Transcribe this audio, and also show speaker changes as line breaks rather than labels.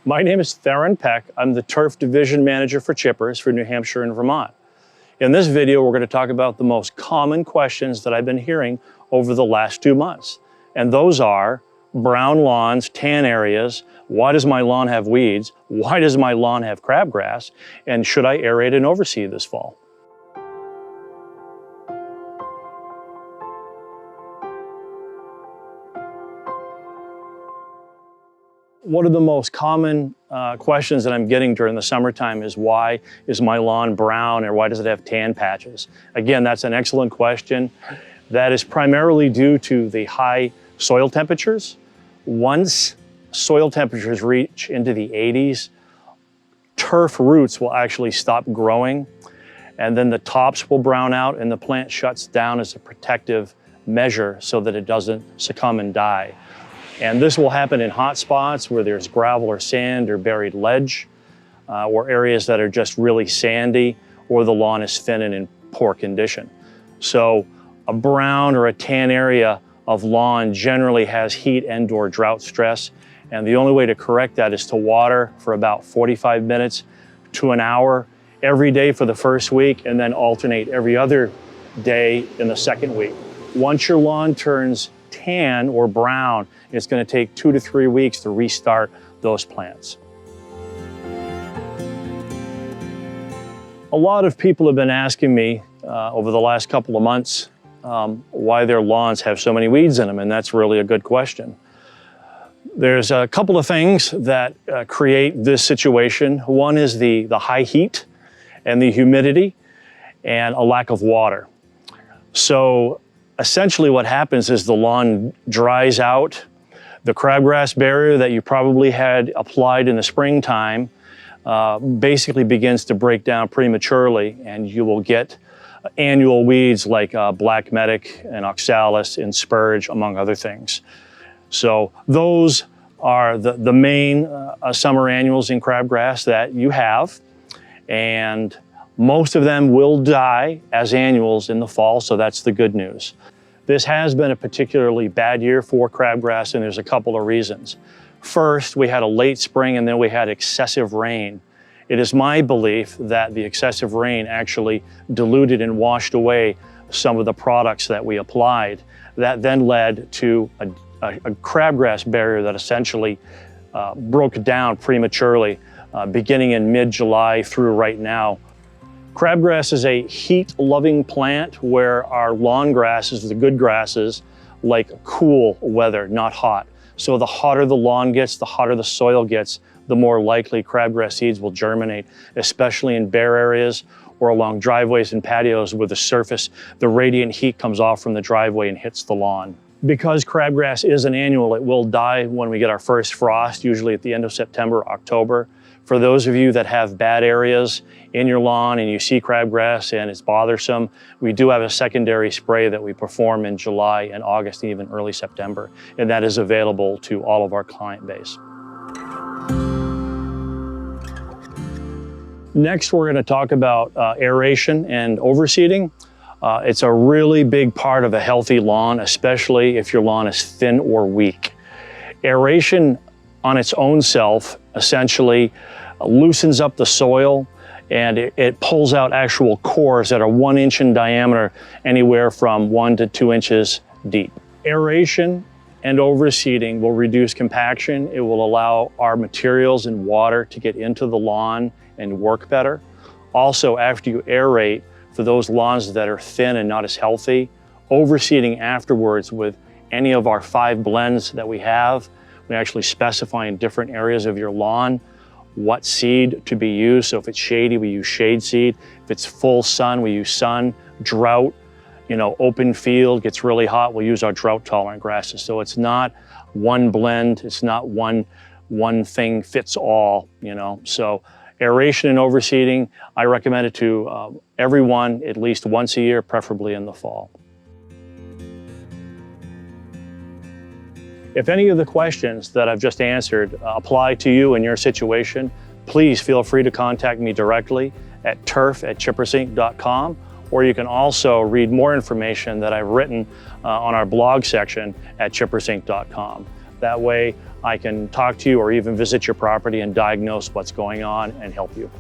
My name is Theron Peck. I'm the Turf Division Manager for chippers for New Hampshire and Vermont. In this video, we're going to talk about the most common questions that I've been hearing over the last 2 months. And those are brown lawns, tan areas, why does my lawn have weeds, why does my lawn have crabgrass, and should I aerate and overseed this fall? One of the most common questions that I'm getting during the summertime is why is my lawn brown or why does it have tan patches? Again, that's an excellent question. That is primarily due to the high soil temperatures. Once soil temperatures reach into the 80s, turf roots will actually stop growing, and then the tops will brown out and the plant shuts down as a protective measure so that it doesn't succumb and die. And this will happen in hot spots where there's gravel or sand or buried ledge, or areas that are just really sandy, or the lawn is thin and in poor condition. So a brown or a tan area of lawn generally has heat and/or drought stress. And the only way to correct that is to water for about 45 minutes to an hour every day for the first week, and then alternate every other day in the second week. Once your lawn turns tan or brown, it's going to take 2 to 3 weeks to restart those plants. A lot of people have been asking me over the last couple of months why their lawns have so many weeds in them, and that's really a good question. There's a couple of things that create this situation. One is the high heat and the humidity and a lack of water. So essentially what happens is the lawn dries out. The crabgrass barrier that you probably had applied in the springtime basically begins to break down prematurely, and you will get annual weeds like black medic and oxalis and spurge, among other things. So those are the main summer annuals in crabgrass that you have, and most of them will die as annuals in the fall, so that's the good news. This has been a particularly bad year for crabgrass, and there's a couple of reasons. First, we had a late spring and then we had excessive rain. It is my belief that the excessive rain actually diluted and washed away some of the products that we applied. That then led to a crabgrass barrier that essentially broke down prematurely, beginning in mid-July through right now. Crabgrass is a heat-loving plant where our lawn grasses, the good grasses, like cool weather, not hot. So the hotter the lawn gets, the hotter the soil gets, the more likely crabgrass seeds will germinate, especially in bare areas or along driveways and patios where the radiant heat comes off from the driveway and hits the lawn. Because crabgrass is an annual, it will die when we get our first frost, usually at the end of September, October. For those of you that have bad areas in your lawn and you see crabgrass and it's bothersome, we do have a secondary spray that we perform in July and August and even early September, and that is available to all of our client base. Next, we're going to talk about aeration and overseeding. It's a really big part of a healthy lawn, especially if your lawn is thin or weak. Aeration on its own self essentially loosens up the soil, and it pulls out actual cores that are 1 inch in diameter, anywhere from 1 to 2 inches deep. Aeration and overseeding will reduce compaction. It will allow our materials and water to get into the lawn and work better. Also, after you aerate, for those lawns that are thin and not as healthy, overseeding afterwards with any of our 5 blends that we have. We actually specify in different areas of your lawn what seed to be used. So if it's shady, we use shade seed. If it's full sun, we use sun. Drought, open field, gets really hot, we'll use our drought tolerant grasses. So it's not one blend, it's not one thing fits all, So aeration and overseeding, I recommend it to everyone at least once a year, preferably in the fall. If any of the questions that I've just answered apply to you in your situation, please feel free to contact me directly at turf@chippersinc.com, or you can also read more information that I've written on our blog section at chippersinc.com. That way, I can talk to you or even visit your property and diagnose what's going on and help you.